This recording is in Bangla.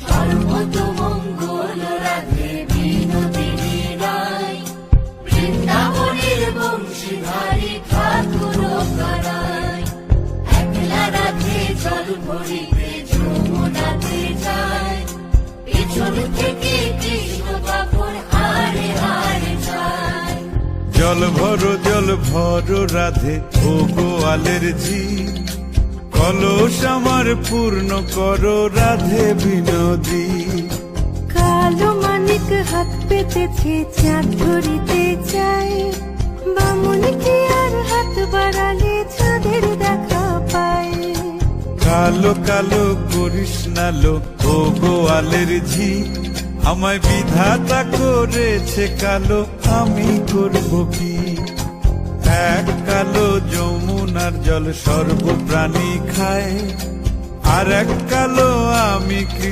সর্বতমঙ্গল রাধে বিনোদিনী রায়, বৃন্দাবনের বংশীধারী ঠাকুর কানাই। একলা রাধে জল ভরিতে যমুনাতে যায়, পিছন থেকে কৃষ্ণ বাপর হারে হারে যায়। জল ভরো রাধে ও গোয়ালের ঝি, কলস আমার পূর্ণ করো রাধে বিনোদী। কালো মানিক হাত পেতেছে চাঁদ ধরিতে চায়, বামুনকে আর হাত বাড়ালে চাঁদের দেখা পায়। কালো কালো করিস নালো ও গোয়ালের ঝি, আমায় বিধাতা করেছে কালো, আমি করব কি? এক কালো যমুনার জল সর্বপ্রাণী খায়, আর এক কালো আমি